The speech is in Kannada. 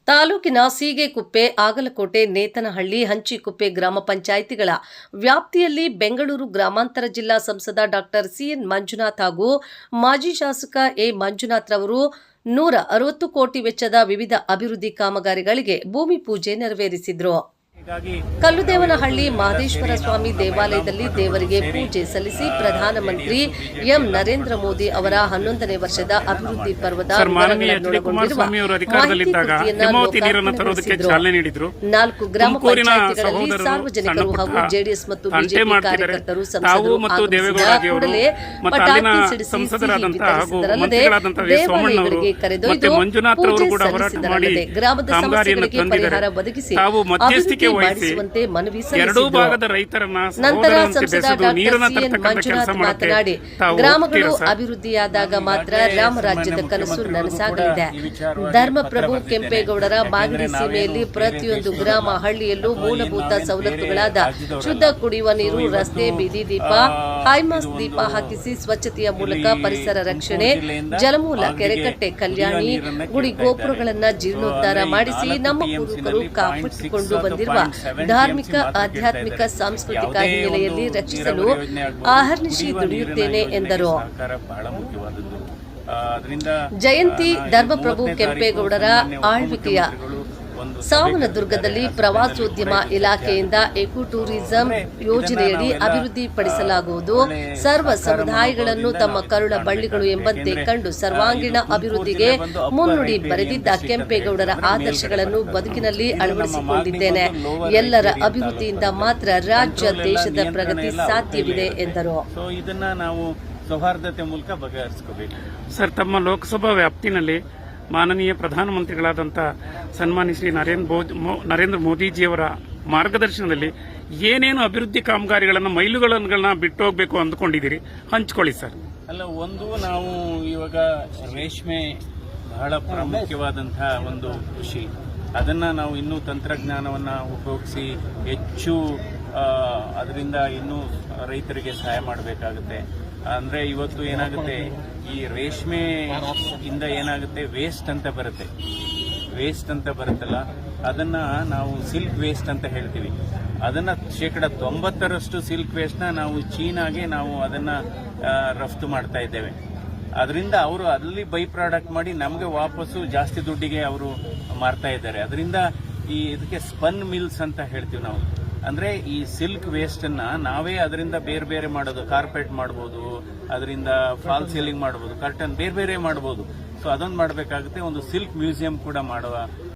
ತಾಲೂಕಿನ ಸೀಗೆಕುಪ್ಪೆ, ಆಗಲಕೋಟೆ, ನೇತನಹಳ್ಳಿ, ಹಂಚಿಕುಪ್ಪೆ ಗ್ರಾಮ ಪಂಚಾಯಿತಿಗಳ ವ್ಯಾಪ್ತಿಯಲ್ಲಿ ಬೆಂಗಳೂರು ಗ್ರಾಮಾಂತರ ಜಿಲ್ಲಾ ಸಂಸದ ಡಾ ಸಿಎನ್ ಮಂಜುನಾಥ್ ಹಾಗೂ ಮಾಜಿ ಶಾಸಕ ಎ ಮಂಜುನಾಥ್ ರವರು 160 ಕೋಟಿ ವೆಚ್ಚದ ವಿವಿಧ ಅಭಿವೃದ್ಧಿ ಕಾಮಗಾರಿಗಳಿಗೆ ಭೂಮಿ ಪೂಜೆ ನೆರವೇರಿಸಿದರು. ಕಲ್ಲುದೇವನಹಳ್ಳಿ ಮಹದೇಶ್ವರ ಸ್ವಾಮಿ ದೇವಾಲಯದಲ್ಲಿ ದೇವರಿಗೆ ಪೂಜೆ ಸಲ್ಲಿಸಿ ಪ್ರಧಾನಮಂತ್ರಿ ಎಂ ನರೇಂದ್ರ ಮೋದಿ ಅವರ 11ನೇ ವರ್ಷದ ಅಭಿವೃದ್ಧಿ ಪರ್ವದ ನಾಲ್ಕು ಗ್ರಾಮ ಪಂಚಾಯಿತಿಗಳಲ್ಲಿ ಸಾರ್ವಜನಿಕರು ಹಾಗೂ ಜೆಡಿಎಸ್ ಮತ್ತು ಬಿಜೆಪಿ ಕಾರ್ಯಕರ್ತರು ಸಂಸದರು ಕೂಡಲೇ ಪಟಾಕಿ ಸಿಡಿಸಿ ವಿತರಿಸಿದರಲ್ಲದೆ ದೇವಾಲಯಗಳಿಗೆ ಕರೆದೊಯ್ದು ಪೂಜೆ ಸಲ್ಲಿಸಿದರಲ್ಲದೆ ಗ್ರಾಮದ ಸಮಸ್ಯೆಗಳಿಗೆ ಪರಿಹಾರ ಒದಗಿಸಿ ಮಾಡಿಸುವಂತೆ ಮನವಿ ಸಲ್ಲಿಸಿದರು. ನಂತರ ಸಂಸದ ಡಾ ಸಿಎನ್ ಮಂಜುನಾಥ್ ಮಾತನಾಡಿ, ಗ್ರಾಮಗಳು ಅಭಿವೃದ್ಧಿಯಾದಾಗ ಮಾತ್ರ ರಾಮರಾಜ್ಯದ ಕನಸು ನನಸಾಗಲಿದೆ. ಧರ್ಮಪ್ರಭು ಕೆಂಪೇಗೌಡರ ಬಾಗಿಡಿ ಸೀಮೆಯಲ್ಲಿ ಪ್ರತಿಯೊಂದು ಗ್ರಾಮ ಹಳ್ಳಿಯಲ್ಲೂ ಮೂಲಭೂತ ಸವಲತ್ತುಗಳಾದ ಶುದ್ಧ ಕುಡಿಯುವ ನೀರು, ರಸ್ತೆ, ಬೀದಿ ದೀಪ, ಹೈಮಾಸ್ ದೀಪ ಹಾಕಿಸಿ ಸ್ವಚ್ಛತೆಯ ಮೂಲಕ ಪರಿಸರ ರಕ್ಷಣೆ, ಜಲಮೂಲ, ಕೆರೆಕಟ್ಟೆ, ಕಲ್ಯಾಣಿ, ಗುಡಿ ಗೋಪುರಗಳನ್ನು ಜೀರ್ಣೋದ್ಧಾರ ಮಾಡಿಸಿ ನಮ್ಮ ಪೂರ್ವಿಕರು ಕಾಪಾಡಿಕೊಂಡು ಬಂದಿರುವ ಧಾರ್ಮಿಕ, ಆಧ್ಯಾತ್ಮಿಕ, ಸಾಂಸ್ಕೃತಿಕ ಹಿನ್ನೆಲೆಯಲ್ಲಿ ರಕ್ಷಿಸಲು ಅಹರ್ನಿಶಿ ದುಡಿಯುತ್ತೇನೆ ಎಂದರು. ಜಯಂತಿ ಧರ್ಮಪ್ರಭು ಕೆಂಪೇಗೌಡರ ಆಳ್ವಿಕೆಯ ಸಾವನದುರ್ಗದಲ್ಲಿ ಪ್ರವಾಸೋದ್ಯಮ ಇಲಾಖೆಯಿಂದ ಎಕೋ ಟೂರಿಸಂ ಯೋಜನೆಯಡಿ ಅಭಿವೃದ್ಧಿಪಡಿಸಲಾಗುವುದು. ಸರ್ವ ಸಮುದಾಯಗಳನ್ನು ತಮ್ಮ ಕರುಳ ಬಳ್ಳಿಗಳು ಎಂಬಂತೆ ಕಂಡು ಸರ್ವಾಂಗೀಣ ಅಭಿವೃದ್ಧಿಗೆ ಮುನ್ನುಡಿ ಬರೆದಿದ್ದ ಕೆಂಪೇಗೌಡರ ಆದರ್ಶಗಳನ್ನು ಬದುಕಿನಲ್ಲಿ ಅಳವಡಿಸಿಕೊಂಡಿದ್ದೇನೆ. ಎಲ್ಲರ ಅಭಿವೃದ್ಧಿಯಿಂದ ಮಾತ್ರ ರಾಜ್ಯ, ದೇಶದ ಪ್ರಗತಿ ಸಾಧ್ಯವಿದೆ ಎಂದರು. ಇದನ್ನ ನಾವು ಸೌಹಾರ್ದತೆ ಮೂಲಕ ಬಗೆಹರಿಸಿಕೋಬೇಕು. ಸರ್, ತಮ್ಮ ಲೋಕಸಭಾ ವ್ಯಾಪ್ತಿನಲ್ಲಿ ಮಾನನೀಯ ಪ್ರಧಾನಮಂತ್ರಿಗಳಾದಂಥ ಸನ್ಮಾನ್ಯ ಶ್ರೀ ನರೇಂದ್ರ ಮೋದಿಜಿಯವರ ಮಾರ್ಗದರ್ಶನದಲ್ಲಿ ಏನೇನು ಅಭಿವೃದ್ಧಿ ಕಾಮಗಾರಿಗಳನ್ನು ಮೈಲುಗಲ್ಲುಗಳನ್ನ ಬಿಟ್ಟು ಹೋಗಬೇಕು ಅಂದ್ಕೊಂಡಿದ್ದೀರಿ, ಹಂಚ್ಕೊಳ್ಳಿ ಸರ್. ಒಂದು ನಾವು ಇವಾಗ ರೇಷ್ಮೆ ಬಹಳ ಪ್ರಾಮುಖ್ಯವಾದಂತಹ ಒಂದು ಕೃಷಿ, ಅದನ್ನ ನಾವು ಇನ್ನೂ ತಂತ್ರಜ್ಞಾನವನ್ನ ಉಪಯೋಗಿಸಿ ಹೆಚ್ಚು ಅದರಿಂದ ಇನ್ನೂ ರೈತರಿಗೆ ಸಹಾಯ ಮಾಡಬೇಕಾಗುತ್ತೆ. ಅಂದ್ರೆ ಇವತ್ತು ಏನಾಗುತ್ತೆ, ಈ ರೇಷ್ಮೆ ಇಂದ ಏನಾಗುತ್ತೆ, ವೇಸ್ಟ್ ಅಂತ ಬರುತ್ತಲ್ಲ, ಅದನ್ನ ನಾವು ಸಿಲ್ಕ್ ವೇಸ್ಟ್ ಅಂತ ಹೇಳ್ತೀವಿ. ಅದನ್ನ 90% ಸಿಲ್ಕ್ ವೇಸ್ಟ್ ನ ನಾವು ಚೀನಾಗೆ ನಾವು ಅದನ್ನ ರಫ್ತು ಮಾಡ್ತಾ ಇದ್ದೇವೆ. ಅದರಿಂದ ಅವರು ಅಲ್ಲಿ ಬೈ ಪ್ರಾಡಕ್ಟ್ ಮಾಡಿ ನಮಗೆ ವಾಪಸ್ಸು ಜಾಸ್ತಿ ದುಡ್ಡಿಗೆ ಅವರು ಮಾರ್ತಾ ಇದ್ದಾರೆ. ಅದರಿಂದ ಇದಕ್ಕೆ ಸ್ಪನ್ ಮಿಲ್ಸ್ ಅಂತ ಹೇಳ್ತೀವಿ ನಾವು. ಅಂದ್ರೆ ಈ ಸಿಲ್ಕ್ ವೇಸ್ಟ್ ಅನ್ನ ನಾವೇ ಅದರಿಂದ ಬೇರೆ ಬೇರೆ ಮಾಡೋದು, ಕಾರ್ಪೆಟ್ ಮಾಡಬಹುದು, ಅದರಿಂದ ಫಾಲ್ ಸೀಲಿಂಗ್ ಮಾಡಬಹುದು, ಕರ್ಟನ್ ಬೇರೆ ಬೇರೆ ಮಾಡಬಹುದು. ಸೊ ಅದೊಂದು ಮಾಡಬೇಕಾಗುತ್ತೆ. ಒಂದು ಸಿಲ್ಕ್ ಮ್ಯೂಸಿಯಂ ಕೂಡ ಮಾಡುವ